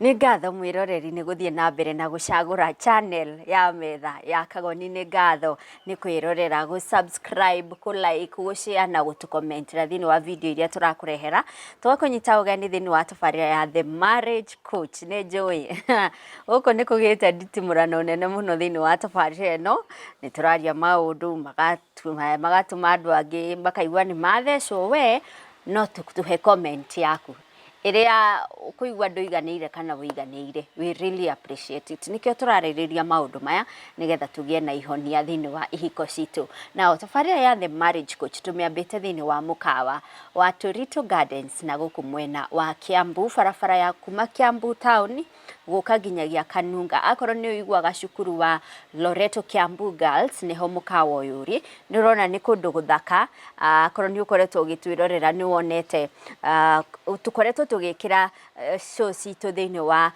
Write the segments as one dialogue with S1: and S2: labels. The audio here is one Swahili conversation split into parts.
S1: Nĩ ngatho mwĩroreri nĩ gũthiĩ na mbere na gũcagũra channel ya metha ya Kagoni. Nĩ ngatho nĩ kwĩrorera, gũ-subscribe, kũ-like, gũ-share na gũtũ-commentera thĩinĩ wa video iria tũrakũrehera. Tũgakũnyita ũgeni thĩinĩ wa tabarĩra ya The Marriage Coach. Nĩ njũĩ gũkũ nĩ kũgĩte nditimũrano nene mũno thĩinĩ wa tabarĩra ĩno. Nĩ tũraria maũndũ magatũma andũ angĩ makaigua nĩ mathecwo. We no tũhe comment yaku ĩrĩa ũkũigua ndũiganĩire kana wĩiganĩire. We really appreciate it. Nĩkĩo tũrarĩrĩria maũndũ maya nĩgetha tũgĩe na ihonia thĩinĩ wa ihiko citũ. Na tabarĩra ya The Marriage Coach tũmĩambĩte thĩinĩ wa mũkawa wa Torito Gardens na gũkũ mwena wa Kiambu, barabara ya kuma Kiambu town gũka nginyagia Kanunga. Akorwo nĩ ũiguaga cukuru wa Loreto Kiambu Girls nĩho mũkawa ũyũ ũrĩ. Nĩ ũrona nĩ kũndũ gũthaka. Akorwo nĩ ũkoretwo ũgĩtwĩrorera nĩ wonete tũkoretwo tũgĩkĩra show citũ thĩinĩ wa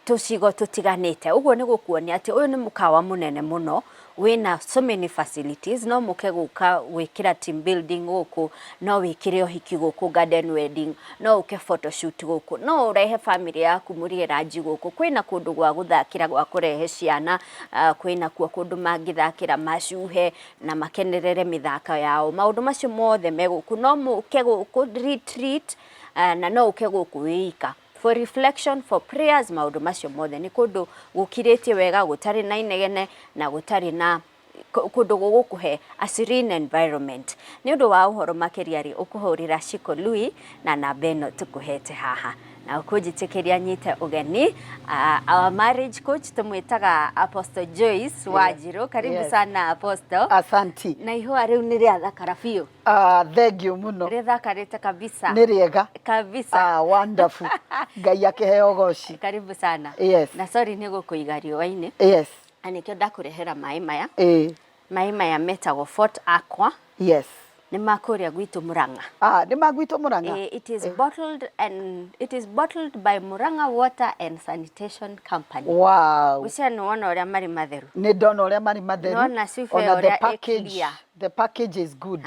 S1: tũcigo tũtiganĩte. Ũguo nĩ gũkuonia atĩ ũyũ nĩ mũkawa mũnene mũno wĩna so many facilities. No mũke gũka gwĩkĩra team building gũkũ, no wĩkĩre ũhiki gũkũ, garden wedding, no ũke photoshoot gũkũ, no ũrehe family yaku mũrĩe ranji gũkũ. Kwĩna kũndũ gwa gũthakĩra gwa kũrehe ciana, kwĩna kuo kũndũ mangĩthakĩra macuhe na makenerere mĩthako yao. Maũndũ macio mothe me gũkũ. No mũke gũkũ retreat na no ũke gũkũ wĩika for reflection, for prayers. Maũndũ macio mothe nĩ kũndũ gũkirĩtie wega, gũtarĩ na inegene na gũtarĩ na kũndũ gũgũkũhe a serene environment. Nĩ ũndũ wa ũhoro makĩria rĩ, ũkũhũrĩra Shiko Lui na namba ĩno tũkũhete haha na ũkũnjĩtĩkĩria nyite ũgeni. Our marriage coach tũmwĩtaga Apostle Joyce Wanjiru. Karibu sana Apostle.
S2: Asanti.
S1: Na ihũa rĩu nĩ rĩathakara biũ.
S2: Thank you muno.
S1: Rĩthakarĩte kabisa.
S2: Nĩ rĩega.
S1: Kabisa.
S2: Wonderful. Ngai akĩheo goci.
S1: Karibu sana.
S2: Yes.
S1: Na sorry nĩ gũkũiga riũa-inĩ.
S2: Yes.
S1: Anĩkĩo ndakũrehera maĩ maya. Maĩ maya metagwo Fort Aqua.
S2: Yes.
S1: Nĩ makũrĩa gwitũ Murang'a.
S2: Nĩ magwitũ Murang'a.
S1: It is bottled by Murang'a Water and Sanitation Company.
S2: Wow.
S1: Ũcia nĩ wona ũrĩa marĩ matheru.
S2: Nĩ ndona ũrĩa marĩ matheru.
S1: Nona cuba ũrĩa ĩclear.
S2: The package is good.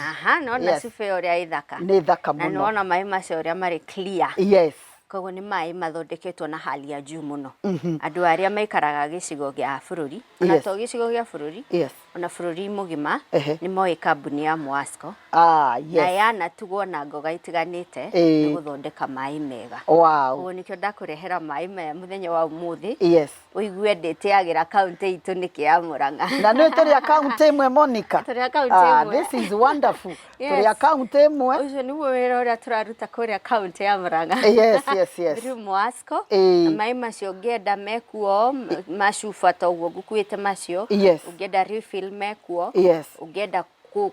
S1: Nona cuba ũrĩa ĩthaka.
S2: Nĩ thaka mũno.
S1: Na nona maĩ macio ũrĩa marĩ clear.
S2: Yes.
S1: Koguo nĩ maĩ mathondeketwo na hali ya juu mũno. Andũ arĩa maikaraga gĩcigo gĩa bũrũri, na to gĩcigo gĩa bũrũri, ona bũrũri mũgima nĩ moĩ kambuni ya Mwasco. Na yanatugwo na ngoga itiganĩte nĩ gũthondeka maĩ mega. Ũguo nĩkĩo ndakũrehera maĩ maya mũthenya wa ũmũthĩ. Ũigue ndĩtĩagĩra kaũntĩ itũ nĩkĩ ya Murang'a.
S2: Na nĩ tũrĩ akaũntĩ ĩmwe Monica.
S1: Tũrĩ akaũntĩ ĩmwe.
S2: This is wonderful. Tũrĩ akaũntĩ ĩmwe.
S1: Ũcio nĩguo wĩra ũrĩa tũraruta kũrĩa kaũntĩ ya Murang'a.
S2: Yes.
S1: Through Mwasco. Maĩ macio ũngĩenda mekuo, macuba ta ũguo ngũkuĩte macio. Ũngĩenda refill mekuo. Ũngĩenda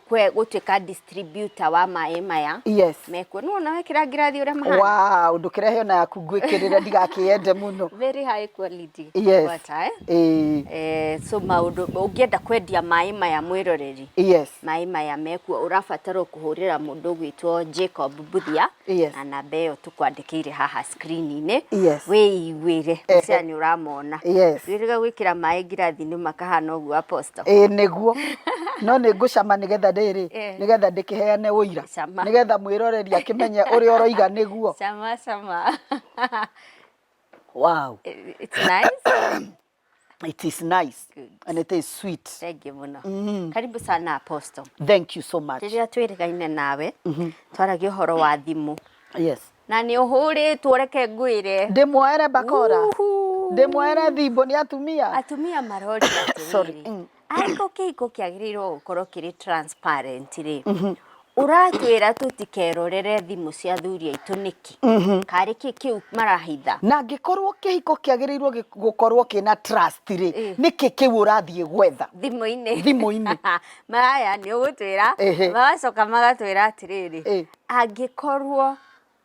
S1: gũtuĩka distributor wa maĩ maya. Mekuo. Nĩ wona wekĩra ngirathi ũrĩa mahana.
S2: Wow, ndũkĩrehe ona yaku ngwĩkĩrĩra ndigakĩende mũno.
S1: Very high quality water. So maũndũ ũngĩenda kwendia maĩ maya mwĩroreri. Maĩ maya mekuo ũrabatarwo kũhũrĩra mũndũ gwĩtwo Jacob Buthia. Na namba ĩyo tũkwandĩkĩire haha screen-inĩ. Wĩiguĩre. Ũcia nĩ ũramona. Wĩrĩga gwĩkĩra maĩ ngirathi-inĩ makahana ũguo Apostle.
S2: Nĩguo. No nĩ ngũcama nĩgetha nĩgetha ndĩkĩheane ũira. Nĩgetha mwĩroreri akĩmenye ũrĩa ũroiga nĩguo.
S1: Cama.
S2: Wow.
S1: It's nice.
S2: It is nice.
S1: Good.
S2: And it is sweet.
S1: Thank you muno. Karibu sana Apostle.
S2: Thank you so much.
S1: Rĩrĩa twĩrĩgaine nawe, twaragia ũhoro wa thimũ.
S2: Yes.
S1: Na nĩ ũhũrĩtwo reke ngwĩre.
S2: Ndĩmuoere bakora. Ndĩmuoere thimbo nĩ atumia.
S1: Atumia maroria atĩrĩrĩ. Ariko kĩhiko kĩagĩrĩirwo gũkorwo kĩrĩ transparent rĩ. Ũratwĩra tũtikerorere thimũ cia thuri aitũ nĩkĩ? Karĩ kĩu marahitha.
S2: Na angĩkorwo kĩhiko kĩagĩrĩirwo gũkorwo kĩna trust rĩ, nĩkĩ kĩu ũrathiĩ gwetha? Thimũ-inĩ.
S1: Maya nĩ ũgũtwĩra, magacoka magatwĩra atĩrĩrĩ, angĩkorwo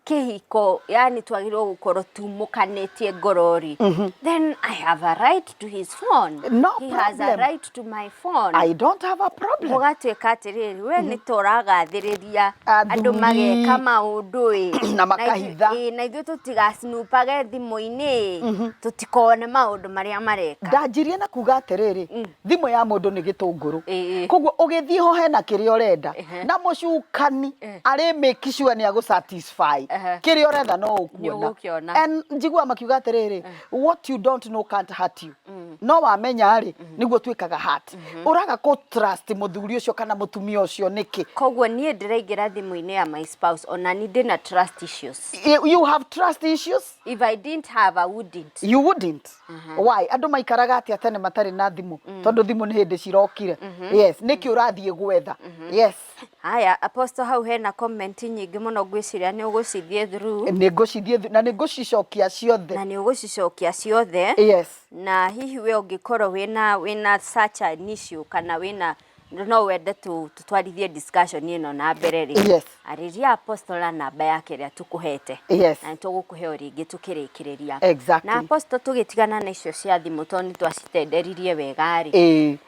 S1: kĩhiko yani twagĩrĩirwo gũkorwo tumũkanĩtie ngorori, then I have a right to his phone.
S2: No
S1: He
S2: problem.
S1: has a right to my phone.
S2: I don't have a problem.
S1: Mũgatuĩka atĩrĩrĩ, we nĩ tũragathĩrĩria andũ mageka maũndũ
S2: na makahitha.
S1: Na ithuĩ tũtigacinupage thimũ-inĩ, tũtikone maũndũ marĩa mareka.
S2: Ndanjirie na kuga atĩrĩrĩ, thimũ ya mũndũ nĩ gĩtũngũrũ. Koguo ũgĩthiĩ ho hena kĩrĩa ũrenda, na mũcukani arĩ make sure nĩ agũ satisfy. kiri oretha no ukuona and njigua makiuga atiriri what you don't know can't hurt you no wamenya ari niguo twikaga hurt uraga ko trust muthuri ucio kana mutumia ucio niki
S1: kogwo nie ndiraingira thimu-ini ya my spouse ona ni ndina trust issues.
S2: You have trust issues?
S1: If I didn't have, I wouldn't.
S2: You wouldn't? Why? Andu maikaraga atia tene matari na thimu tondu thimu ni hindi cirokire. Yes, niki urathie gwetha. Yes.
S1: Haya, Apostle hau hena comment nyingi muno gwiciria ni ugucithie through.
S2: Ni ngucithie na ni ngucicokia ciothe.
S1: Na ni ugucicokia ciothe.
S2: Yes.
S1: Na hihi we ungikorwo wina such an issue kana wina no wende tutwarithie discussion ino na mbere ri.
S2: Yes.
S1: Ariria Apostle na namba yake ria tukuhete.
S2: Yes.
S1: Na tugukuhe ringi tukirikiriria.
S2: Exactly.
S1: Na Apostle tugitigana na icio cia thimu toni twacitenderirie wega ri.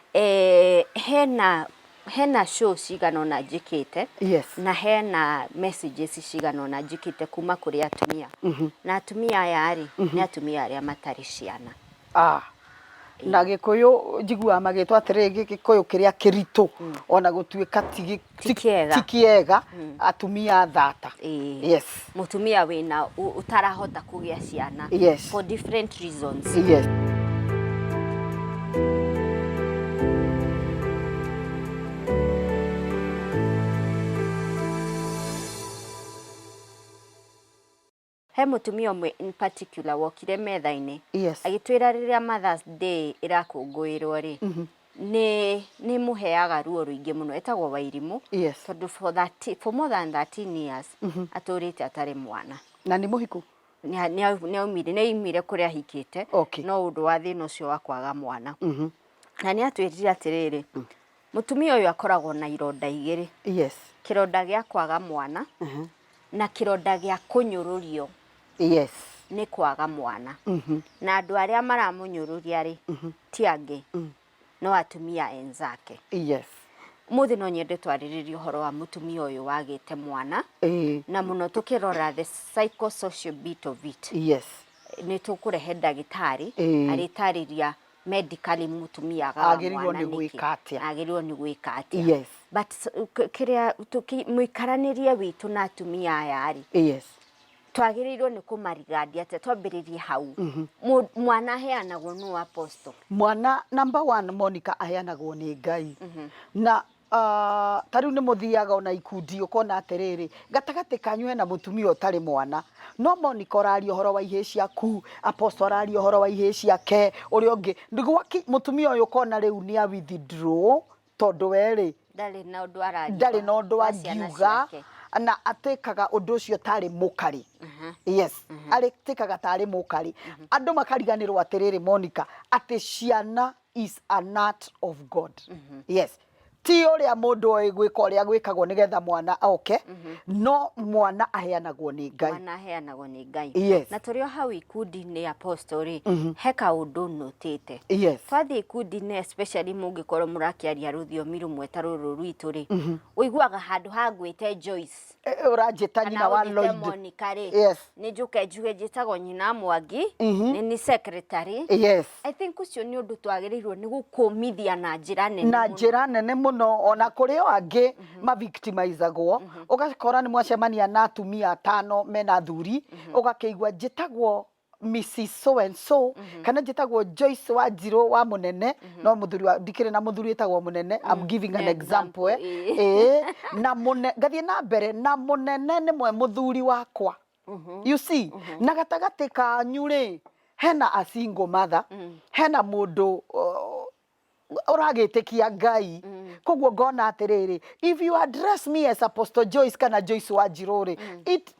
S1: Hena show cigana na njikite.
S2: Yes.
S1: Na hena messages cigana na njikite kuma kuri atumia. Na atumia aya ri ni atumia aria matari ciana.
S2: Na gikuyu njigua magitwa atirigi gikuyu kiria kirito ona gutuika tikiega atumia thata. Yes.
S1: Mutumia wina utarahota kugia ciana.
S2: Yes.
S1: For different reasons.
S2: Yes.
S1: He mutumia umwe in particular wokire metha-ini.
S2: Yes.
S1: Agitwira riria Mother's Day irakungwirwo ri. Ni muheaga ruo ruingi muno etagwo Wairimu.
S2: Yes.
S1: For more than 13 years aturite atari mwana.
S2: Na ni muhiku
S1: ni imire kuria hikite.
S2: Okay.
S1: No undu wa thina ucio wa kwaga mwana. Na ni atwirire atiriri mutumia uyu akoragwo na ironda igiri.
S2: Yes.
S1: Kironda gia kwaga mwana na kironda gia kunyururio.
S2: Yes.
S1: Ni kwaga mwana. Na andu aria maramunyururia ri ti angi no atumia enzake.
S2: Yes.
S1: Muthi no nyende twariririe uhoro wa mutumia uyu wagite mwana. Na muno tukirora the psychosocial bit of it.
S2: Yes.
S1: Ni tukurehe ndagitari aritariria medically mutumia
S2: agiririo ni gwikatia.
S1: Agiririo ni gwikatia.
S2: Yes.
S1: But kiria muikaranirie witu na atumia aya ari.
S2: Yes.
S1: Twagirirwo ni kumarigadia ate twambiririe hau. Mwana heanagwo nu Apostle.
S2: Mwana number 1 Monica aheanagwo ni Ngai. Na tariu ni muthiaga ona ikundi ukona atiriri gatagati kanyu hena mutumia utari mwana no Monica orari uhoro wa ihe ciaku Apostle orari uhoro wa ihe ciake uri ungi ndigwa mutumia uyu ukona riu ni a withdraw tondu weri
S1: ndari na undu
S2: angiuga na atekaga undu ucio tari mukari. Yes. Aretekaga tari mukari. Andu makariganirwo atiriri Monica ati ciana is an art of God. Yes. Ti uria mundu oigwika uria gwikagwo nigetha mwana oke no mwana aheanagwo ni Ngai.
S1: Mwana aheanagwo ni Ngai.
S2: Yes.
S1: Na turio hau ikundi ni Apostle ri heka undu notete.
S2: Yes.
S1: Fathi ikundi ni especially mungikorwo murakiaria ruthiomi rumwe ta ruru rwitu ri uiguaga handu hagwite Joyce
S2: urajeta nyina wa Lloyd.
S1: Yes. Ni njuke njuge jitagwo nyina Mwangi ni secretary.
S2: Yes.
S1: I think ucio ni undu twagirirwo ni gukumithia na njira nene.
S2: Na njira nene muno ona kurio angi ma victimizagwo ugakora ni mwacemania na atumia 5 mena thuri ugakeigwa jitagwo Mrs. So and so kana jitagwo Joyce wa Njiro wa munene no muthuri wa dikire na muthuri etagwo munene. I'm giving an example. Na munene gathie na mbere na munene ni mwe muthuri wakwa. You see na gatagati ka nyure hena a single mother hena mundu uragitikia Ngai kogwo ngona atiriri if you address me as Apostle Joyce kana Joyce wa Njirore it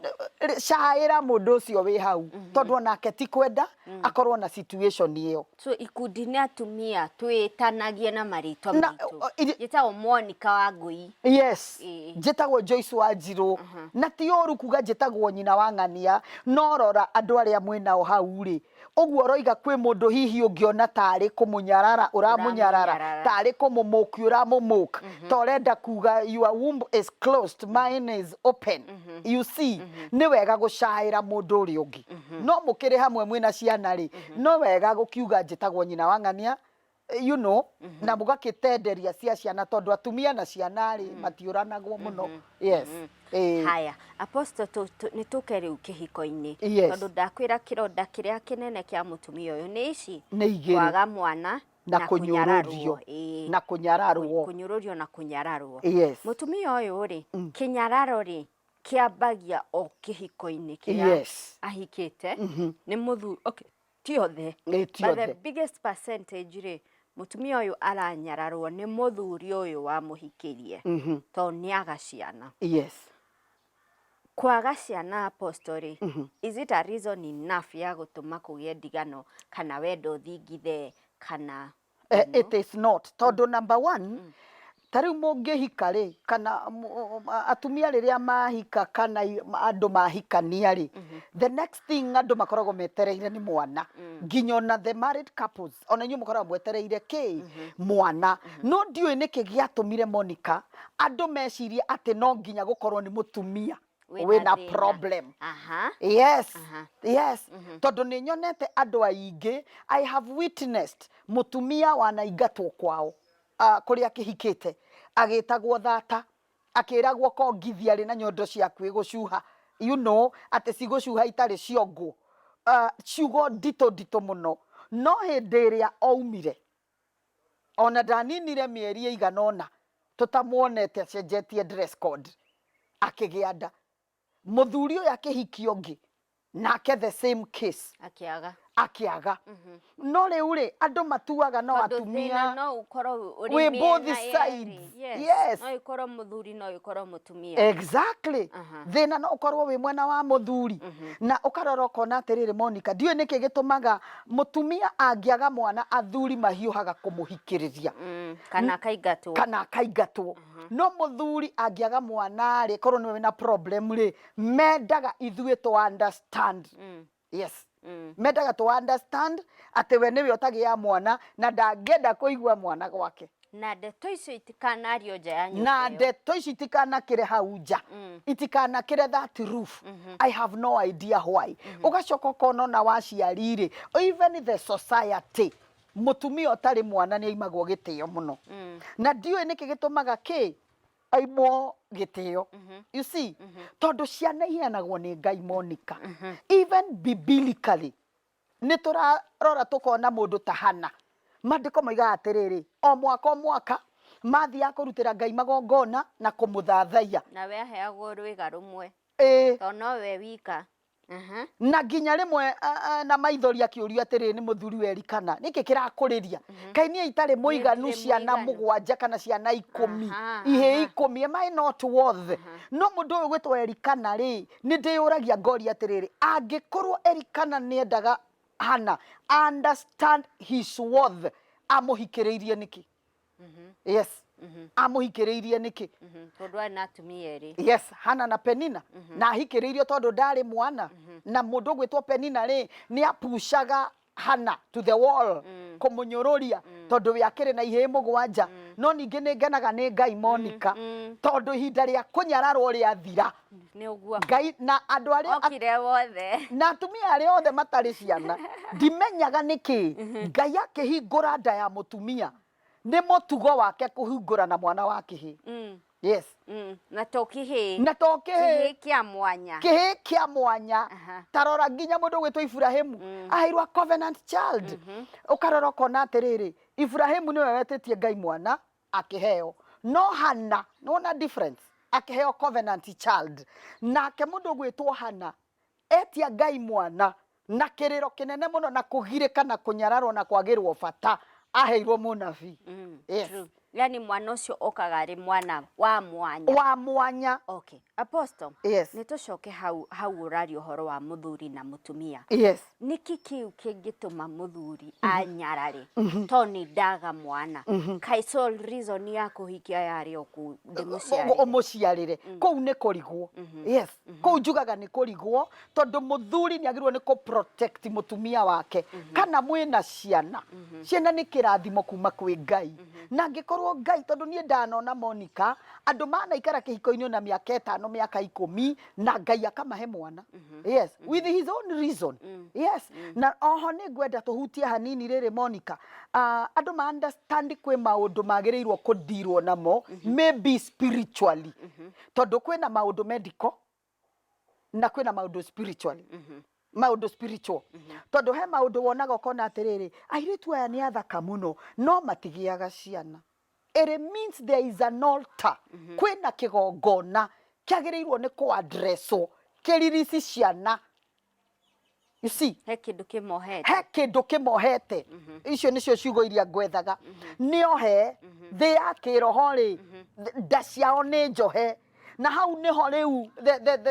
S2: shaira mundu ucio wi hau tondu onake ti kwenda akorwo na situation iyo.
S1: So ikundi ni atumia twitanagie na maritwa mitu yetagwo Monica wa Ngui.
S2: Yes. Jetagwo Joyce wa Njiro na ti oru kuga jetagwo nyina wa Ng'ania no rora andu aria mwena hau ri ogwo roiga kwi mundu hihi ungiona tari kumunyarara uramunyarara tari kumumuki uramumuka torenda kuga your womb is closed mine is open. You see ni wega gucaira mundu uri ungi no mukire hamwe mwina ciana ri no wega gukiuga njitagwo nyina wa Ng'ania you know na mugakitenderia cia ciana tondu atumia na ciana ri matiuranagwo muno yes
S1: haya apostle ni tuke riu kihiko-ini tondu ndakwira kironda kiria kinene kia mutumia uyu ni ici kwaga mwana
S2: na kunyururio na kunyararwo
S1: na kunyararwo
S2: yes
S1: mutumia uyu ri kinyararo ri kiambagia o kihiko-ini kiria ahikite ni muthu okay tiothe but the biggest percentage ri mutumia uyu aranyararwo ni muthuri uyu wa muhikirie to ni agaciana
S2: yes
S1: kwaga ciana apostle is it a reason enough ya gutuma kugie ndigano kana wendo thingithe kana
S2: it is not tondu number 1 tariu mungihika ri kana atumia riria mahika kana andu mahikania ri the next thing andu makoragwo metereire ni mwana nginyo na the married couples ona nyu mukoragwo mwetereire ki mwana no ndiui niki giatumire Monica andu meciria ati no nginya gukorwo ni mutumia wina problem yes tondu ni nyonete andu aingi I have witnessed mutumia wanaingatwo kwao kuria kihikite agitagwo thata akiragwo kongithia ri na nyondo ciaku igucuha you know ati cigucuha itari ciongo ciugo ndito muno no hindiria oumire ona ndaninire mieri iganona tutamuonete acenjetie dress code akigianda muthuri uyu akihikio ngi nake the same case akiaga no riu ri andu matuaga no atumia
S1: no ukoro
S2: we both sides yes
S1: no ukoro muthuri no ukoro mutumia
S2: exactly thina no ukorwo we mwena wa muthuri na ukarora kona atiriri Monica ndiwe niki gitumaga mutumia angiaga mwana athuri mahiuhaga kumuhikiriria kana kaingatwo no muthuri angiaga mwana ri korwo niwe na problem ri mendaga ithuĩ to understand yes mendaga to understand ati we niwe otagia mwana na ndangenda kuigua mwana gwake
S1: na ndeto icio itikanario nja ya nyumba
S2: na ndeto icio itikanakire hau nja itikanakire that roof I have no idea why ugacoka kono na waciarire even the society mutumia otari mwana ni aimagwo gitio muno na ndiwe niki gitumaga ki aimo gitio you see tondu ciana iheanagwo ni Ngai Monica even biblically niturarora tukona mundu tahana mandiko maiga atiriri o mwaka mathia kurutira Ngai magongona na kumuthathaia
S1: na we aheagwo rwiga rumwe to no we wika
S2: na nginya rimwe na maithoria kiuria atiriri ni muthuri werikana niki kirakuriria kaini itari muiganu ciana mugwanja kana ciana 10 ihe 10 am I not worth no mundu uyu gwitwo erikana ri ni ndiuragia ngori atiriri angikorwo erikana ni endaga hana understand his worth amuhikiriirie niki yes amuhikiriirie niki
S1: tondu na atumia eri
S2: yes hana na Penina na ahikiriirio tondu ndari mwana na mundu gwitwo Penina ri ni apushaga hana to the wall kumunyururia tondu we akiri na ihe mugwanja no ningi ni ngenaga ni Ngai Monica tondu hinda ria kunyararwo ri athira
S1: ni ugua
S2: Ngai na andu aria
S1: okire wothe
S2: na atumia aria othe matari ciana ndimenyaga niki Ngai akihingura nda ya mutumia ni mutugo wake kuhingura na mwana wake yes
S1: na tokihi
S2: kia mwanya tarora nginya mundu gwitwo Ibrahimu aheirwa covenant child ukarora kona atiriri Ibrahimu niwe wetitie Ngai mwana akiheo no Hana nona difference akiheo covenant child nake mundu gwitwo Hana etia Ngai mwana na kiriro kinene muno na kugirika na kunyararwo na kwagirwo bata aheirwo munabii
S1: yes true. Yani mwana ucio okaga ri mwana wa mwanya okay apostle
S2: yes
S1: nitucoke hau urari uhoro wa muthuri na mutumia
S2: yes
S1: niki kiu kingituma muthuri anyarare toni ndaga mwana kai sole reason ya kuhikia yari oku
S2: umuciarire kou ni kurigwo yes kou njugaga ni kurigwo tondu muthuri ni agirwo ni ku protect mutumia wake kana mwina ciana ciana ni kirathimo kuma kwi Ngai na ngikoro angĩkorwo Ngai tondu nie ndanona Monica andu manaikara kihiko-ini na miaka 5 miaka 10 na Ngai akamahe mwana. Yes, with his own reason. Yes, na oho ni ngwenda tuhutie hanini riri Monica. Andu ma understand kwe maundu magirirwo kudirwo namo maybe spiritually. Tondu kwina maundu medical na kwina maundu spiritually. Maundu spiritual. Tondu he maundu wonaga ukona atiriri airitu aya ni athaka muno no matigiaga ciana. It means there is an altar. Kwina kigongona kiagirirwo ni ku addresswo kiririsi ciana. You see,
S1: he kindu kimohete.
S2: He kindu kimohete. Icio nicio ciugo iria ngwethaga. Niohe thi ya kiroho ri nda ciao ni njohe. Na hau niho riu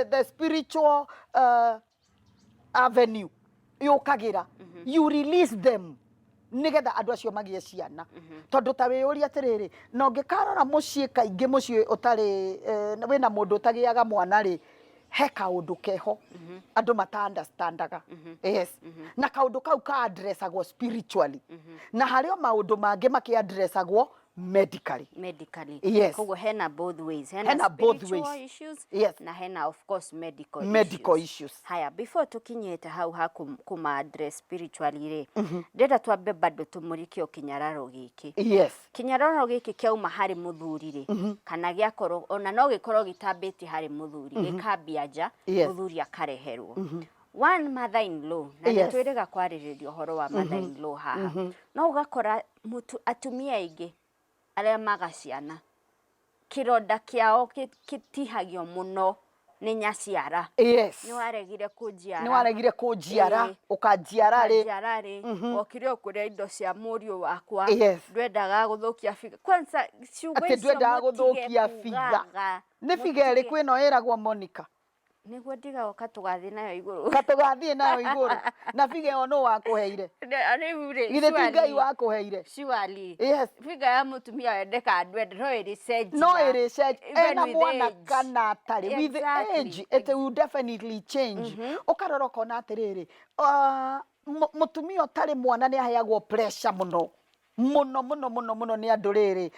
S2: the spiritual avenue yukagira. You release them. Nigetha andu acio magie ciana. Tondu ta wiyuri atiriri no ngikarora mucii kaingi mucii utari wina mundu utagiaga mwana ri he kaundu keho andu mata understandaga. Yes, na kaundu kau ka addressagwo spiritually na hario maundu mangi maki addressagwo medically.
S1: Yes. Kogo hena both ways. Hena
S2: both ways.
S1: Issues.
S2: Yes.
S1: Na hena of course medical
S2: issues.
S1: Haya, before tukinyete hau kuma address spiritually re. Ndenda twambe bado tumurikio kinyararo giki.
S2: Yes.
S1: Kinyararo giki kiauma hari muthuri re. Kana giakoro ona no gikorwo gitambiti hari muthuri. Gikambia nja muthuri akareherwo. One mother-in-law na nitwirega kwariririo horo wa mother-in-law haha. No ugakora mutu atumia ingi aria magaciana kironda kiao kitihagio muno ni nyaciara.
S2: Yes.
S1: Ni
S2: waregire kujiara ukajiara ri
S1: okire okuria indo cia murio wakwa.
S2: Ndwendaga
S1: guthukia figa kwanza ciugo icio
S2: ndwendaga guthukia figa ni figa ri kwino iragwo Monica
S1: niguo ndiga ukatugathie nayo iguru
S2: na figa yo no wakuheire githe ti Ngai wakuheire
S1: surely.
S2: Yes.
S1: Figa ya mutumia wendeka ndwende no iricenji
S2: ena mwana kana atari with age it will definitely change. Ukarora kona atiriri mutumia utari mwana ni aheagwo pressure muno ni andu riri.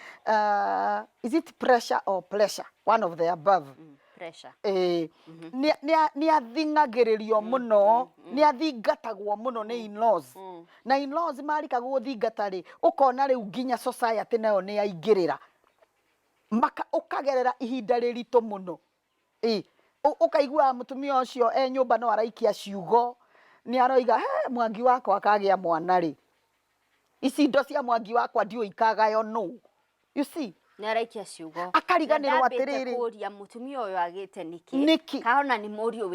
S2: Is it pressure or pleasure? One of the above.
S1: Pressure.
S2: Ni athingagiririo muno ni athingatagwo muno ni in-laws. Na in-laws marikaga guthingata ri ukona riu nginya society nayo ni aingirira maka ukagerera ihinda ririto muno. Ukaigua mutumia ucio nyumba no araikia ciugo ni aroiga mwangi wakwa akagia mwana ri ici ndo cia mwangi wakwa ndio ikagayo no. You see,
S1: ni araikia ciugo
S2: akariganirwo atiriri
S1: kuria mutumia uyu agite niki kana ni murio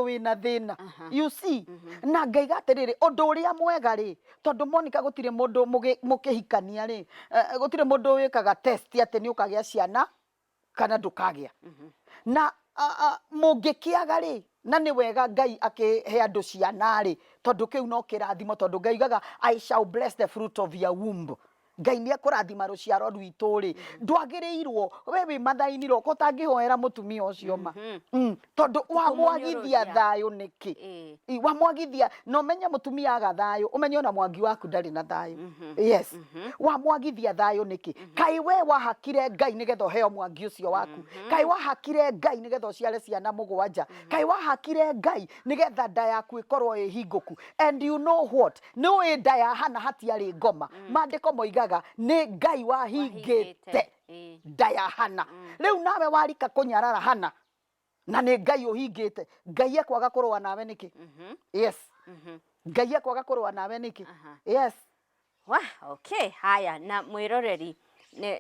S1: wina thina. You see, na ngaiga atiriri undu uria mwega ri tondu Monica gutire mundu mukihikania ri gutire mundu wikaga test ati ni ukagia ciana kana ndukagia. Na mungikiaga ri na ni wega Ngai akihe andu ciana ri tondu kiu no kirathimo tondu Ngai gaga I shall bless the fruit of your womb. Ngai ni akurathima ruciaro rwitu ri ndwagirirwo we mathaini ro kotangihoera mutumia ucio ma tondu wa mwagithia thayo niki wa mwagithia no menya mutumia aga thayo umenye ona mwangi waku ndari na thayo. Yes, wa mwagithia thayo niki kai we wahakire Ngai nigetho heo mwangi ucio waku kai wahakire Ngai nigetho ciare ciana mugwanja kai wahakire Ngai nigetha nda yaku ikorwo ihinguku. And you know what, no nda ya hana hatiari ngoma mandiko moiga ni Ngai wahingite nda ya Hana. Riu nawe warika kunyarara Hana na ni Ngai uhingite. Ngai akwaga kurwa nawe niki? Yes. Ngai akwaga kurwa nawe niki? Yes. Okay, haya na mwiroreri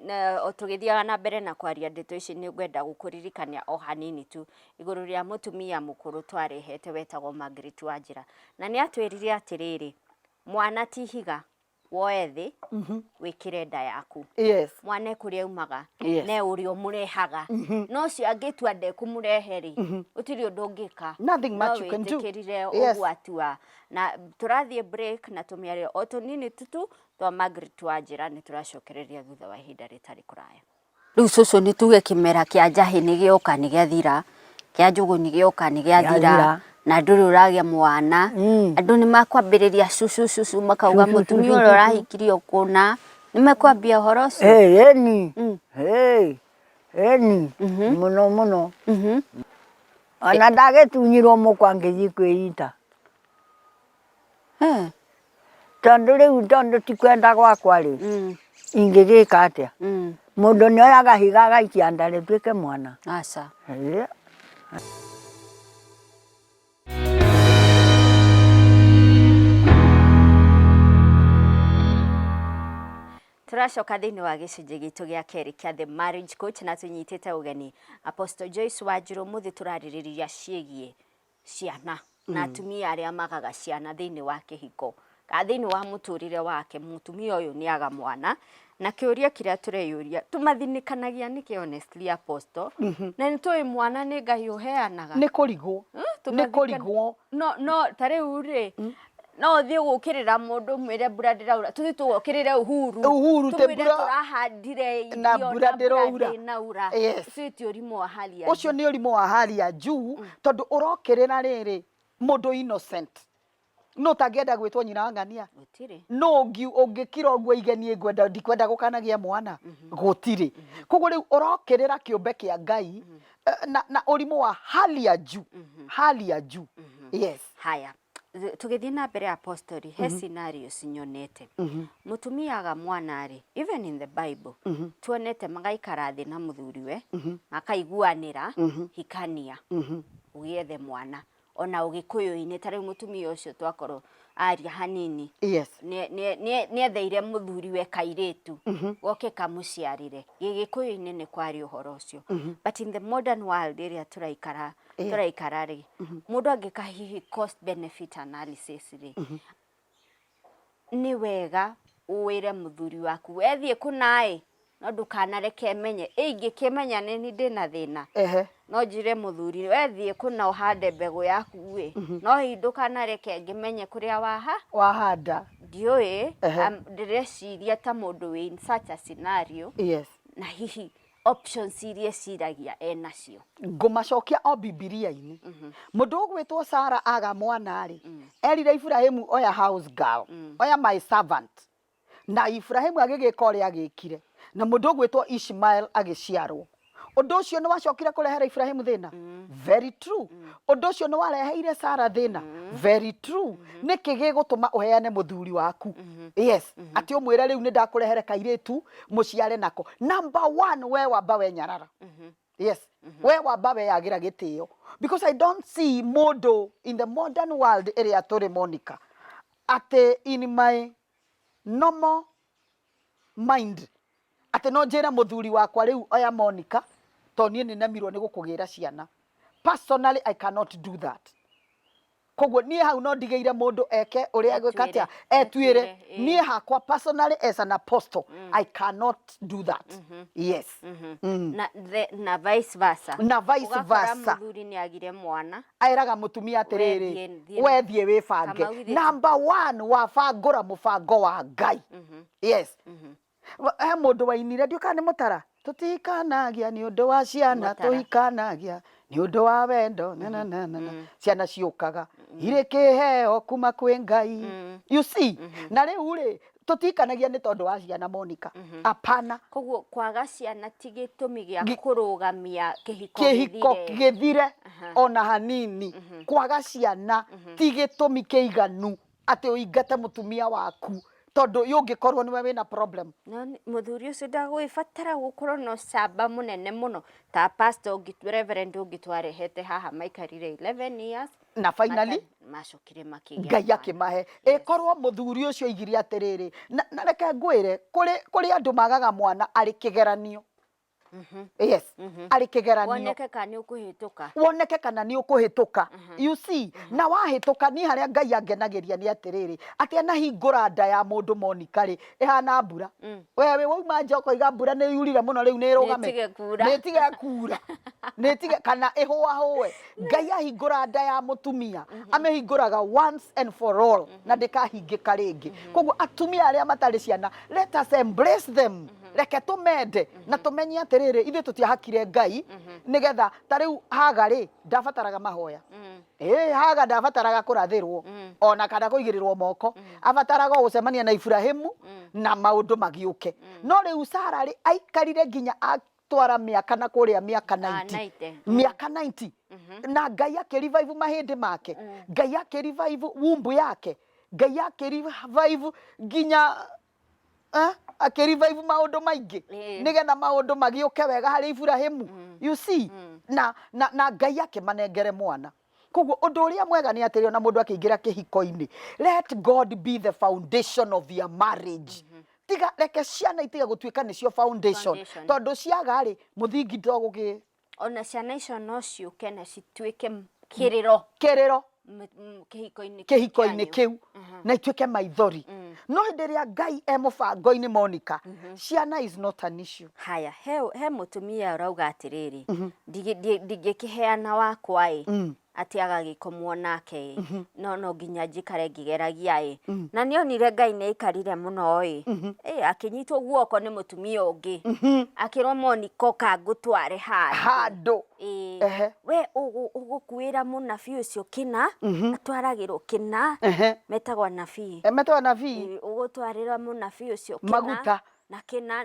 S1: na otugithiaga na mbere na kwaria ndeto ici ni ngwenda gukuririkania o hanini tu iguru ria mutumia mukuru twarehete wetagwo Margaret Wanjira na ni atwirire atiriri mwana ti ihiga woe thi wikire nda yaku.
S2: Yes.
S1: Mwana kuria umaga ne uri omurehaga no cio angitua ndekumureheri utiri undu ngika
S2: nothing much you can do.
S1: Ogwatua na turathie break na tumiario o tunini tutu twa Margaret Wanjira ni turacokereria thutha wa ihinda ritari kuraya. Riu cucu ni tuge kimera kia njahi ni gioka ni giathira kia njugu ni gioka ni giathira na nduri uragia mwana andu ni makwambiriria cucu makauga mutumia uri urahikirio kuna Nimekwambia horo ucio.
S3: Eni. Eni. Muno. Ona ndagetunyirwo mukwa ngithii kwĩita. Tondu ti kwenda gwakwa rĩ. Ingĩgĩka atĩa? Mũndũ nĩoyaga higa agaikia nda rĩtuĩke mwana.
S1: Aca. Turacoka thiini wa gicunjĩ gitu gĩa kerĩ kĩa The Marriage Coach na tunyitĩte ũgeni Apostle Joyce Wanjiru. Muthi turarĩrĩria ciĩgiĩ ciana na atumia arĩa magaga ciana thĩinĩ wa kĩhiko ka thĩinĩ wa mũtũrĩre wake. Mũtumia ũyũ nĩaga mwana na kĩũria kĩrĩa tureyũria tumathinikanagia nĩkĩ honestly Apostle na nĩtũĩ mwana nĩ Ngai ũheanaga.
S2: Nĩ kũrigwo
S1: no tarĩu rĩ no thiĩ gũkĩrĩra mũndũ mwĩre mbura ndĩraura tuthi tũgokĩrĩre uhuru
S2: te mbura
S1: tũrahandire irio
S2: na mbura ndĩraura.
S1: Ũcio ti ũrimũ wa hali ya
S2: ũcio nĩ ũrimũ wa hali ya juu tondũ ũrokĩrĩra rĩrĩ mũndũ innocent no tangĩenda gwĩtwo nyina wa ng'ania no ũngĩkira ũguo igenie ndikwenda gũkanagia mwana gũtirĩ. Koguo rĩu ũrokĩrĩra kĩũmbe kĩa Ngai na ũrimũ wa hali ya juu. Yes.
S1: Haya tugithii na mbere Apostle he scenario cinyonete mutumia aga mwana ri even in the Bible tuonete magaikara thĩ na muthuriwe makaiguanĩra hikania ugiethe mwana ona ũgĩkũyũ-inĩ tarĩu mutumia ũcio twakorwo aria hanini nĩetheire muthuriwe kairĩtu goke kamũciarire. Gĩgĩkũyũ-inĩ nĩ kwarĩ ũhoro ũcio but in the modern world ĩrĩa tũraikara rĩ mũndũ angĩka hihi cost benefit analysis rĩ nĩ wega ũwĩre muthuri waku wethiĩ kũnaĩ no ndũkanareke menye ingĩkĩmenya nĩ ndĩna thĩna no njire muthuri wethiĩ kũna ũhande mbegũ yaku no hihi ndũkanareke ngĩmenye kũrĩa
S2: wahanda.
S1: Ndiũĩ ndĩreciria ta mũndũ wĩ in such a scenario na hihi options iria ciragia enacio
S2: ngũmacokia o Bibilia-inĩ. Mũndũ ũgwĩtwo Sara aga mwana rĩ erire Ibrahimu oya house girl oya my servant na Ibrahimu agĩgĩka ũrĩa agĩkire na mũndũ ũgwĩtwo Ishmael agĩciarwo. Ũndũ ũcio nĩ wacokire kũrehera Ibrahimu thĩna? Very true. Ũndũ ũcio nĩ wareheire Sara thĩna? Very true. Nĩkĩ gĩgũtũma ũheane mũthuri waku? Yes. Atĩ ũmwĩre rĩu nĩ ndakũrehere kairĩtu mũciare nako. Number 1 we wamba we nyarara. Yes. We wamba we yagira gĩtĩo. Because I don't see mũndũ in the modern world ĩrĩa tũrĩ Monica atĩ in my normal mind atĩ no njĩra mũthuri wakwa rĩu oya Monica to niĩ nĩ nemirwo nĩ gũkũgĩra ciana. Personally I cannot do that. Koguo niĩ hau no ndigĩire mũndũ eke ũrĩa gwĩka atĩa etuĩre. Niĩ hakwa personally as an apostle I cannot do that. Yes.
S1: Na vice versa.
S2: Muthuri
S1: nĩ agire mwana
S2: airaga mutumia atĩrĩrĩ wethiĩ wĩbange. Number 1 wabangũra mũbango wa Ngai. Yes. He mũndũ wainire ndiũka nĩ mũtara tutikanagia nĩ ũndũ wa ciana tuhikanagia nĩ ũndũ wa wendo ciana ciũkaga irĩ kĩheo kuma kwĩ Ngai. You see na rĩu rĩ tutikanagia nĩ tondũ wa ciana Monica. Apana.
S1: Koguo kwaga ciana ti gĩtũmi gĩa kũrũgamia kĩhiko
S2: gĩthire ona hanini. Kwaga ciana ti gĩtũmi kĩiganu atĩ ũingate mũtumia waku tondu yũngĩkorwo nĩwe wĩna problem.
S1: Mũthuri ũcio ndagũĩbatara gũkorwo na ũcamba mũnene mũno ta pastor reverend ũngĩtwarehete haha maikarire 11 years
S2: na finally
S1: macokire makĩgĩa
S2: Ngai akĩmahe. Ĩkorwo mũthuri ũcio aigire atĩrĩrĩ na reke ngwĩre kũrĩ andũ magaga mwana arĩ kĩgeranio. Yes. Arĩ kĩgeranio. Woneke kana nĩ ũkũhĩtũka. You see na wahĩtũka ni harĩa Ngai angenagĩria nĩ atĩrĩrĩ atĩ anahingũra nda ya mũndũ Monica rĩ ĩhana mbura. Wewe wauma nja ũkoiga mbura nĩ yurire mũno rĩu nĩ ĩrũgame nĩtige kura nĩtige kana ĩhũahũe. Ngai ahingũra nda ya mũtumia amĩhingũraga once and for all na ndĩkahingĩka rĩngĩ. Koguo atumia arĩa matarĩ ciana let us embrace them. reke tumende na tumenye atiriri ithe tutiahakire Ngai nigetha tariu Haga ri ndabataraga mahoya Haga ndabataraga kurathirwo ona kana kuigirirwo moko abataraga gucemania na Ibrahimu na maundu magiuke no riu Sara ri aikarire nginya atwara miaka na kuria miaka 90 miaka 90 na Ngai akirivive mahindi make Ngai akirivive wumbu yake Ngai akirivive nginya akirivive maundu maingi nigetha maundu magiuke wega hari Ibrahimu you see na Ngai akimanengere mwana koguo undu uria mwega ni atiri ona mundu akiingira kihiko-ini let God be the foundation of your marriage tiga reke ciana itiga gutuika nicio foundation tondu ciaga ri muthingi ndogugi
S1: ona ciana icio no ciuke na cituike kiriro kihiko-ini
S2: kiu na ituike maithori no hindi ria Ngai mubango-ini Monica ciana is not an issue.
S1: Haya he mutumia urauga atiriri ndigikiheana wakwa ati agagikomwo nake no nginya njikare ngigeragia na nionire Ngai ni ikarire muno akinyitwo guoko ni mutumia ungi akirwo Monica kangutware
S2: handu
S1: we ugukwira munabii ucio kina atwaragirwo kina metagwa nabii ugutwarira munabii ucio kina
S2: maguta
S1: na kina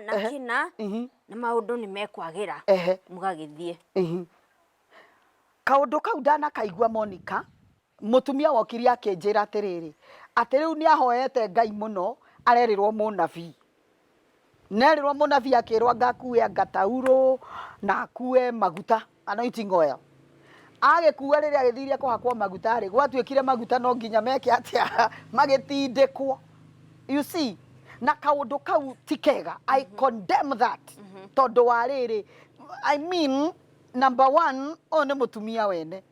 S1: na maundu ni mekwagira mugagithie
S2: kaundu kau ndana kaigua Monica mutumia wokiri akinjira atiriri ati riu ni ahoete Ngai muno arerirwo munabii nerirwo munabii akirwa ngakue ngatauro na akue maguta anointing oil agikuwa riri agithiria kuhakwo maguta ri gwatuikire maguta no nginya meke atia magitindikwo you see na kaundu kau tikega I condemn that tondu wa riri I mean number 1 one mutumia wene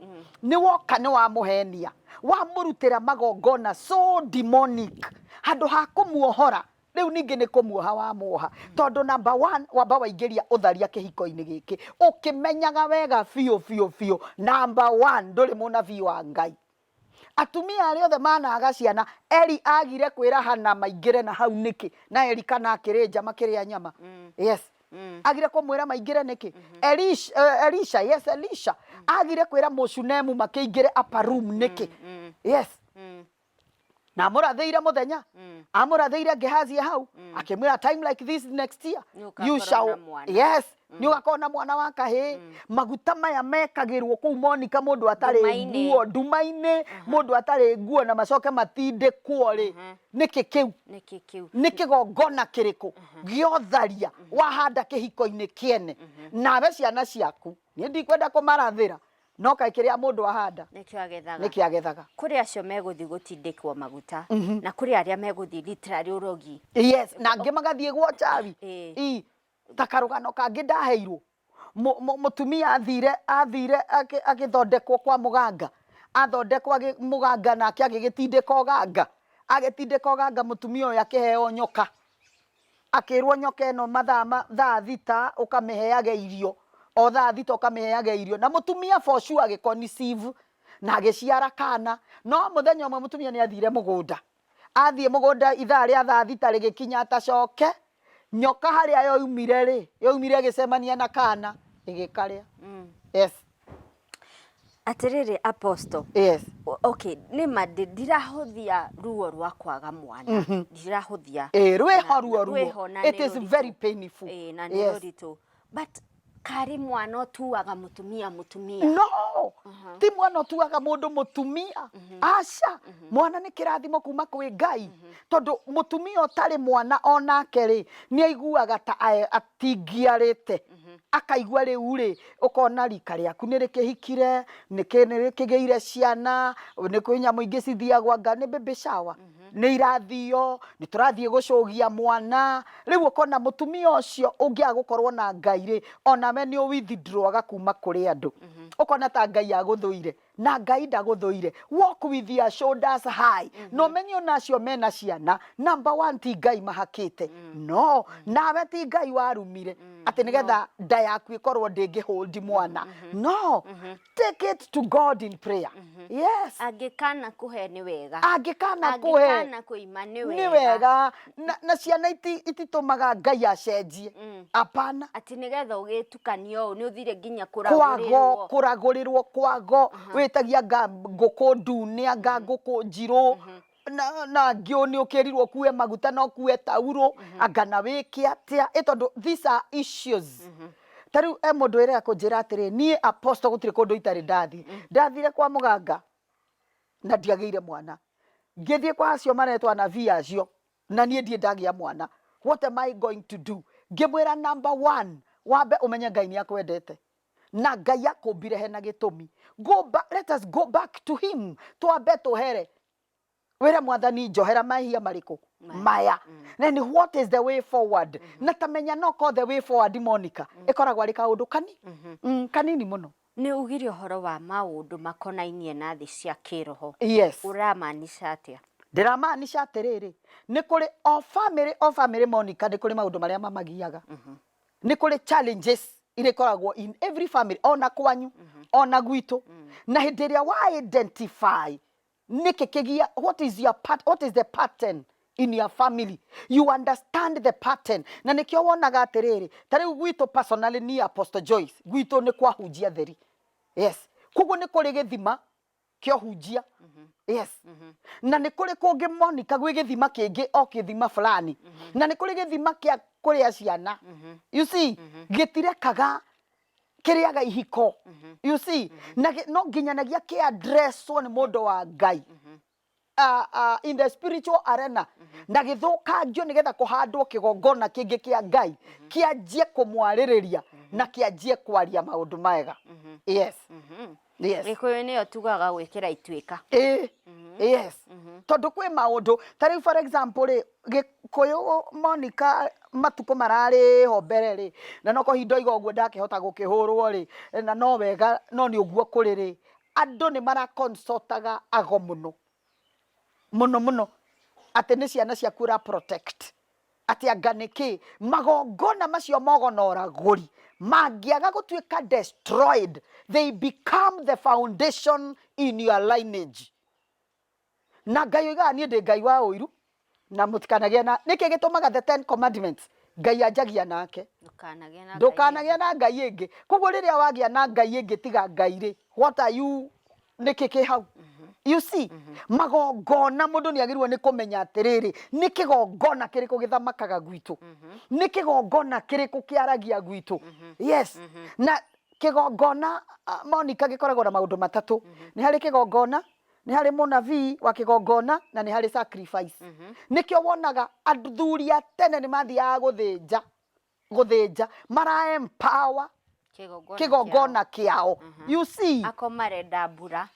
S2: ni woka ni wa muhenia wa murutira magongona so demonic handu ha kumuohora riu ningi ni kumuoha wa muoha tondu number 1 wamba waingiria utharia kihiko-ini giki ukimenyaga wega fio number 1 nduri munabii wa Ngai atumia ari othe managa ciana Eli agire kwira Hana maingire na hau niki na Eli kana akirinja makiria nyama yes agire kumwira maingire niki Elisha agire kwira Mushunemu makiingire upper room niki yes na murathiire muthenya amurathiire Gehazi hau akimwira time like this next year you shall yes ni ugakona mwana wa kahi maguta maya mekagirwo ku Monica mundu atari nguo ndumaine mundu atari nguo na macoke matinde kwori niki kiu niki gongona kiriku giotharia wahanda kihiko-ini kiene nawe ciana ciaku ni ndikwenda kumarathira no kai kiria mundu ahanda niki agethaga
S1: kuri acio meguthi gutindikwo maguta na kuri aria meguthi literally urogi
S2: yes na ngi magathie gwo chawi takarugano kangi ndaheirwo mutumia athire agithondekwo kwa muganga athondekwo muganga nake agitindika oganga mutumia uyu akiheo nyoka akirwo nyoka eno thaa thita ukamiheage irio o thaa thita ukamiheage irio na mutumia for sure agikonceive na agiciara kana no muthenya umwe mutumia ni athire mugunda athie mugunda ithaa ria thaa thita rigikinya atacoke nyoka haria youmire gicemania na kana igikaria yes
S1: atiriri apostle
S2: yes
S1: okay ni ndirahuthia ruo rwa kwaga mwana ndirahuthia
S2: ruo it is very painful
S1: na niruritu but kari mwana otuaga mutumia
S2: no ti mwana otuaga mundu mutumia aca mwana ni kirathimo kuma kwi Ngai tondu mutumia otari mwana onake ri ni aiguaga ta atingiarite akaigua riu ri ukona rika riaku ni rikihikire ni kigeire ciana ni kwinyamu ingi cithiagwa nga ni baby shower ni irathio ni turathie gucogia mwana riu ukona mutumia ucio ungia gukorwo na Ngai ri ona me ni withdraw kuma kuri andu ukona ta Ngai aguthuire na Ngai ndaguthuire walk with your shoulders high no menyo nacio mena ciana number 1 ti Ngai mahakite no nawe ti Ngai warumire ati nigetha nda yaku ikorwo ndingi hold mwana no take it to God in prayer Yes.
S1: Angikana kuhe ni wega.
S2: Angikana kuhe.
S1: Angikana kuima ni wega.
S2: Ni wega. Na ciana ititumaga Ngai acenjie. Apana.
S1: Ati nigetha ugitukanio ni uthire nginya
S2: kuragurirwo kwago witagia nguku ndune anga nguku njiro na ngio ni ukirirwo kuwe maguta no kuwe tauro anga na wiki atia itondo these are issues. Tariu mundu ira kunjira atiri ni apostle gutire kundu itari ndathire kwa muganga na ndiagiire mwana ngithie kwa acio maretwa na via acio na nie ndie ndagia mwana. What am I going to do? Ngimwira number 1 wambe umenye Ngai ni akwendete na Ngai akumbire hena gitumi. Let us go back to him. Twambe tuhere wira mwathani njohera mahia mariku maya. Then what is the way forward? Na tamenya no ko the way forward Monica ikoragwa ri kaundu kanini muno.
S1: Ni ugire horo wa maundu makonainie na thi cia kiroho.
S2: Yes.
S1: Uramaanisha atia?
S2: Ndiramaanisha atiriri ni kuri o family Monica ni kuri maundu maria mamagiaga. Ni kuri challenges ile koragwo in every family ona kwanyu ona gwitu na hindi ria wa identify nikikigia what is the pattern in your family. You understand the pattern. Na nikio wonaga atiriri tari gwitu personally ni Apostle Joyce gwitu ni kwa hujia theri. Yes. Kugo ni kuri githima kio hujia. Yes. Na ni kuri kungi Monica gwi githima kingi o kithima fulani. Na ni kuri githima kia kuria ciana. You see, gitire kaga kiriaga ihiko. You see, na no nginyanagia ki address one mundu wa Ngai. In the spiritual arena na githukangio nigetha kuhandwo kigongona kingi kia Ngai kianjie kumwaririria na kianjie kwaria maundu mega. Yes. Yes.
S1: Gikuyu ni otugaga gwikira ituika.
S2: Yes. Tondu kwi maundu tari for example Gikuyu Monica matuko marari ho mbere ri na no kohindo igogwo ndakihota gukihurwo ri na no wega no ni uguo kuri ri andu ni mara consultaga ago muno ati ni ciana cia kura protect ati anganiki magongona macio mogonora guri magiaga gutuika destroyed, they become the foundation in your lineage. Na Ngai iga ni ndi Ngai wa uiru na mutikanagia na niki gitumaga the 10 commandments Ngai ajagia nake ndukanagia na Ngai ingi kugo riria wagia na Ngai ingi tiga Ngai ri what are you niki hau. You see, magongona mundu ni agirwo ni kumenya atiriri ni kigongona kiriko githamakaga gwitu ni kigongona kiriko kiaragia gwitu. Yes. Na kigongona Monica gikoragwo na maundu matatu. Ni hari kigongona, ni hari munabii wa kigongona na ni hari sacrifice. Nikio wonaga athuri atene ni mathiaga guthinja mara empower kigongona kiao. You see,
S1: ako marenda mbura.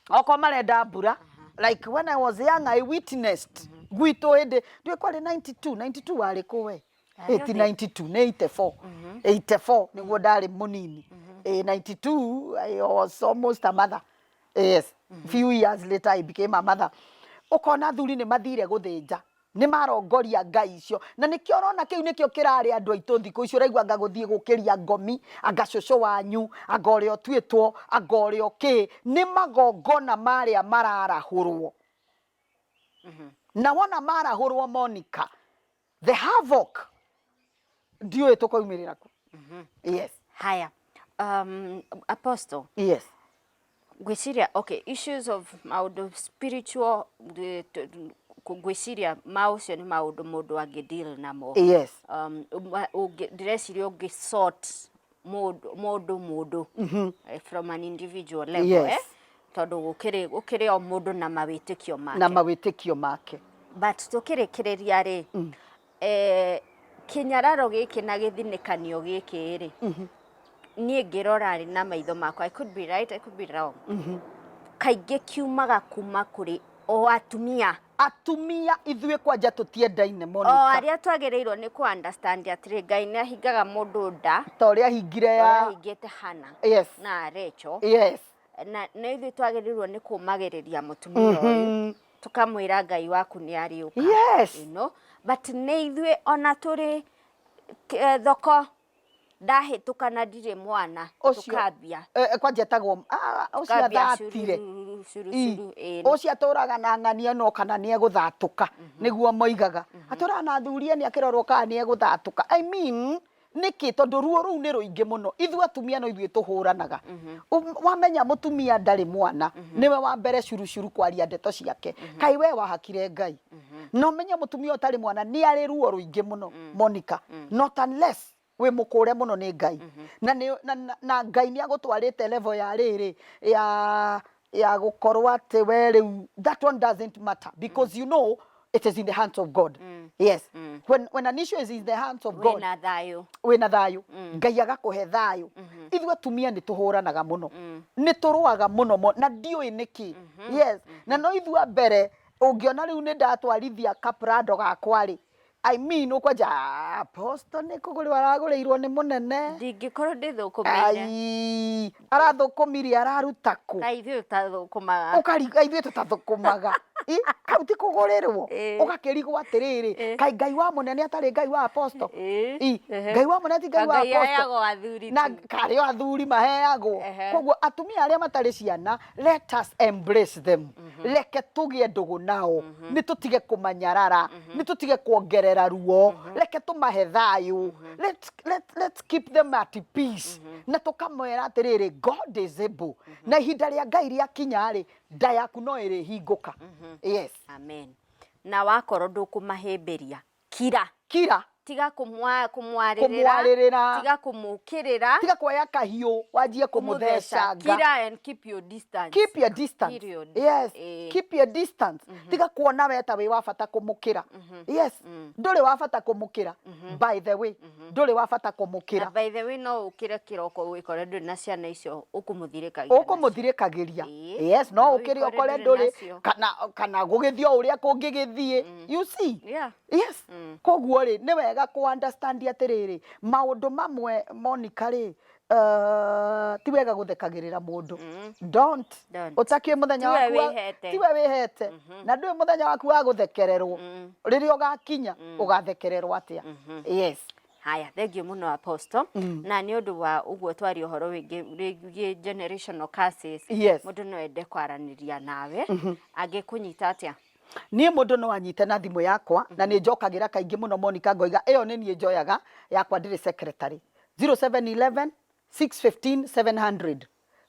S2: Like when I was young I witnessed gwitu hinde ndwe kwari 92 wari kuwe 82 84 niguo ndari munini 92 I was almost a mother. Yes. Few years later I became a mother. Ukona thuri ni mathire guthinja ni marongoria Ngai icio na nikio rona kiu nikio kirari andu aitu thiku icio raigwa ngaguthie gukiria ngomi anga shosho wanyu anga urio twitwo anga urio ki ni magongona maria mararahurwo. Na wona marahurwo Monica the havoc ndio tukoimirira ku. Yes.
S1: Haya. Apostle.
S2: Yes.
S1: Gwiciria okay, issues of spiritual gwiciria maucio ni maundu mundu angideal namo.
S2: Yes.
S1: Direciria ungisort mundu from an individual level.
S2: Yes.
S1: Tondu ukiri o mundu na mawitikio make.
S2: But
S1: tukirikiria ri kinyararo giki na githinikanio giki ri nie ngirora ri na maitho makwa, I could be right, I could be wrong. Kaingi kiumaga kuma kuri o atumia ithue kwanja tutiendaine Monica. O aria twagereirwo ni ku understand atire Ngai ni ahingaga mundu nda
S2: ta uria hingire ya
S1: hingite Hana.
S2: Yes.
S1: Na Rachel.
S2: Yes.
S1: Na ithue twagereirwo ni kumagiriria mutumia uyu tukamwira Ngai waku ni ariuka.
S2: Yes.
S1: You know, but ne ithue ona turi thoko ndahituka na ndire mwana tukambia
S2: kwanja tagwo ucio athatire
S1: curu
S2: ucio aturaga na ng'ania no kana ni egũthatũka nĩguo moigaga aturaga na athuri ni akĩrorwo kana ni egũthatũka. I mean niki tondu ruo ruu ni ruingi muno ithu atumia no ithuĩ tũhũranaga. Wamenya mutumia ndarĩ mwana niwe wa mbere curu kwaria ndeto ciake kai we wahakire Ngai. No menye mutumia ũtarĩ mwana ni arĩ ruo ruingi muno Monica, not unless we mukure muno ni Ngai. Na Ngai ni agũtwarĩte level ya rĩrĩ ya gukorwo atĩ we rĩu that one doesn't matter because you know it is in the hands of God. Yes. When an issue is in the hands of God, wena thayo Ngai agakuhe thayo. Ithu atumia ni tuhuranaga muno, ni turuaga muno na ndiũĩ niki. Yes. Na no ithu mbere ungiona riu ni ndatwarithia kaprado gakwari, I mean ukwaja apostle ni kugũrĩrwo aragũrĩirwo ni munene
S1: ndingĩkorwo ndĩthũkũmĩire
S2: arathũkũmirie araruta kũ
S1: kaithuĩ tũtathũkũmaga
S2: ithuĩ tũtathũkũmaga karuti kũgũrĩrwo ũgakĩrigwo atĩrĩrĩ kai Ngai wa munene atarĩ Ngai wa apostle Ngai wa munene ti Ngai wa apostle na karĩ athuri maheagwo. Koguo atumia arĩa matarĩ ciana let us embrace them. Reke tũgĩe ndũgũ nao, nĩ tũtige kũmanyarara, nĩ tũtige kuongerera ruo, reke tũmahe thayo. Let's keep them at peace. Na tũkamwĩra atĩrĩrĩ God is able. Na ihinda rĩa Ngai rĩakinya rĩ nda yaku no ĩrĩhingũka. Yes.
S1: Amen. Na wakorwo ndũkũmahĩmbĩria kira tiga kumwarĩrĩra tiga kumũkĩrĩra
S2: tiga kuoya kahiũ wanjie kumuthecanga.
S1: Kira and keep your distance.
S2: Keep your distance. Period. Yes. Keep your distance. Tiga kuona we ta wi wa bata kumukira. Yes. Ndũrĩ wa bata kumukira. By the way, ndũrĩ wa bata kumukira.
S1: By the way no ukire kiroko wikore ndũrĩ na ciana icio
S2: ukumuthirĩkagĩria. Yes, no ukire okore ndũrĩ kana gũgĩthio ũrĩa kũngĩgĩthiĩ. You see?
S1: Yeah.
S2: Yes. Koguo rĩ nĩ wega ku understand atiriri maundu mamwe Monica ri ti wega guthekagirira mundu. Don't utakie muthenya waku tiwe wihete na ndui muthenya waku wa guthekererwo riria ugakinya ugathekererwo atia. Yes.
S1: Haya, thank you muno apostle. Na ni undu wa uguo twari uhoro wingi generational curses. Mundu no ende kwaraniria nawe agikunyita atia.
S2: Niĩ mũndũ no anyite na thimũ yakwa na nĩ njokagira kaingĩ muno Monica ngoiga ĩyo nĩ niĩ njoyaga yakwa ndĩrĩ secretary 0711 615 700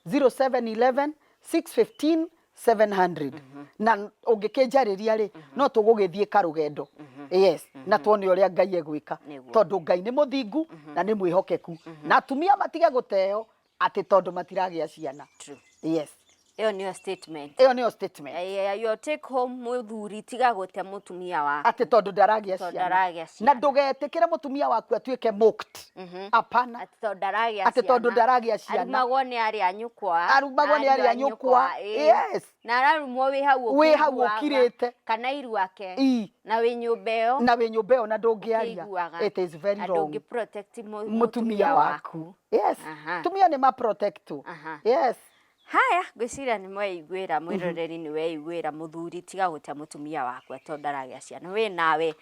S2: 0711 615 700 na ũngĩkĩnjarĩria rĩ no tũgũgĩthiĩ karũgendo. Yes. Na tuone ũrĩa Ngai egwĩka tondũ Ngai nĩ mũthingu na nĩ mwĩhokeku na atumia matige gũteo atĩ tondũ matiragĩa ciana. Yes.
S1: Eyo niyo statement.
S2: You
S1: take home muthuri tiga gute mutumia wa.
S2: Ati tondu ndaragia ciana. Na ndugetikire mutumia waku atuike mocked. Apana.
S1: Ati tondu ndaragia
S2: ciana.
S1: Arumagwo ni ari anyukwa.
S2: Yes.
S1: Na arumwo
S2: wi hau ukirite.
S1: Kana iru ake. Na wi nyumbeo.
S2: Na ndungiaria. It is very wrong.
S1: Ndungi protect
S2: mutumia waku. Yes. Tumia ni ma protect. Yes.
S1: Haya, gwiciria ni mweiguira mwiroreri ni weiguira muthuri tiga gutia mutumia waku atondaragia ciana we nawe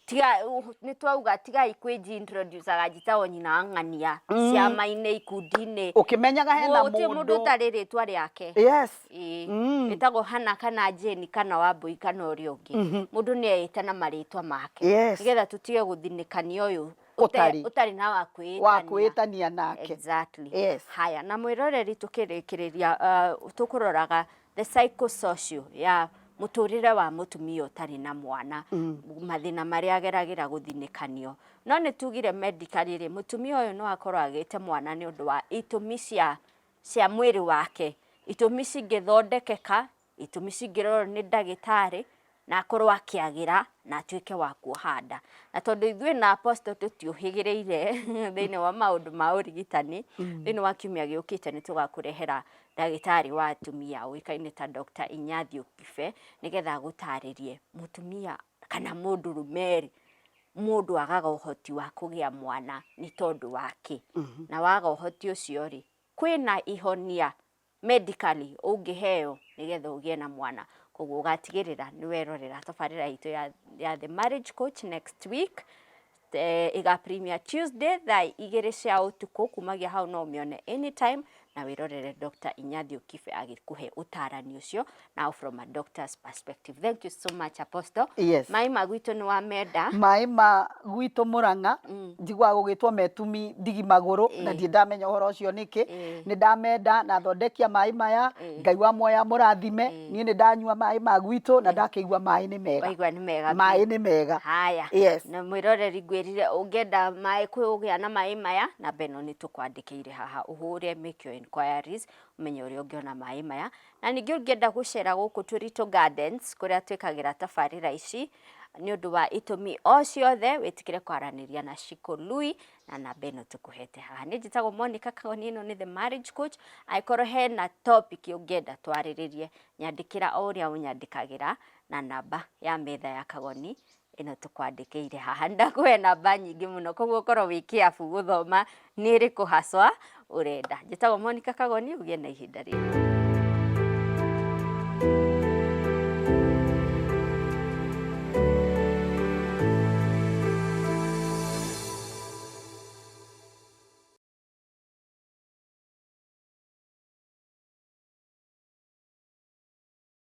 S1: tiga ni twauga tiga ikwiji introduce agajita nyina ng'ania ciama-inĩ ikundi-inĩ
S2: ukimenyaga hena
S1: mundu tari ritwa riake.
S2: Yes.
S1: Itago hana kana Jeni kana Wambui kana uria ungi mundu ni eita na maritwa make nigetha tutige guthinikania uyu utari na wakwitania nake.
S2: Exactly. Yes.
S1: Haya, na mwiroreri tukirikiria tukuroraga the psychosocial ya muturire wa mutumia utari na mwana mathina maria ageragira guthinikanio. No ni tugire medically ri mutumia uyu no akorwo agite mwana ni undu wa itumi cia mwiri wake, itumi cingithondekeka, itumi cingirorwo ni ndagitari na akorwo akiagira na atuike wa kuhanda. Na tondu ithuĩ na apostle tutiuhigĩrĩire thĩinĩ wa maundu ma urigitani thĩinĩ wa kiumia gĩũkĩte nĩ tũgakũrehera ndagĩtarĩ wa atumia ũĩkaine ta Dr. Inyathi Okibe nigetha gũtarĩrie mutumia kana mũndũ rumeri mũndũ agaga ũhoti wa kũgĩa mwana ni tondu wake. Na waga ũhoti ũcio ri kwĩna ihonia medically ũngĩheo nigetha ũgĩe na mwana. Koguo gatigirira ni werorera tabarira itu ya the marriage coach next week iga premier Tuesday thaa 2 cia utuku kumagia hau no mione anytime na wirorere Dr. Inyathi Okibe agikuhe utarani ucio now from a doctor's perspective. Thank you so much Apostle.
S2: Yes.
S1: Mai magwito ni wa meda.
S2: Mai ma gwito Murang'a njigwa gugitwo metumi ndigi maguru na ndi ndamenya horo ucio niki ni ndamenda na thondekia mai maya Ngai wa moya murathime ni ndanyua mai ma gwito na ndakigwa mai ni mega.
S1: Waigwa ni mega.
S2: Mai ni mega.
S1: Haya.
S2: Yes.
S1: Na mwiroreri ngwirire ungenda mai kugia na mai maya na beno ni tukwandikire haha uhure make your inquiries umenye uri ungiona mai maya na ningi ungenda gucera guku Turito Gardens kuria twikagira tabarira ici ni undu wa itumi o ciothe witikire kwaraniria na Shiko Lui na namba ino tukuhete haha. Ni njitagwo Monica Kagoni, ino ni the marriage coach. Aikoro hena topic ungenda twariririe nyandikira o uria unyandikagira na namba ya metha ya Kagoni ino tukwandikiire haha. Ndakuhe namba nyingi muno koguo korwo wi careful guthoma ni ri kuhaswa urenda. Njitagwo Monica Kagoni, ugie na ihinda riega.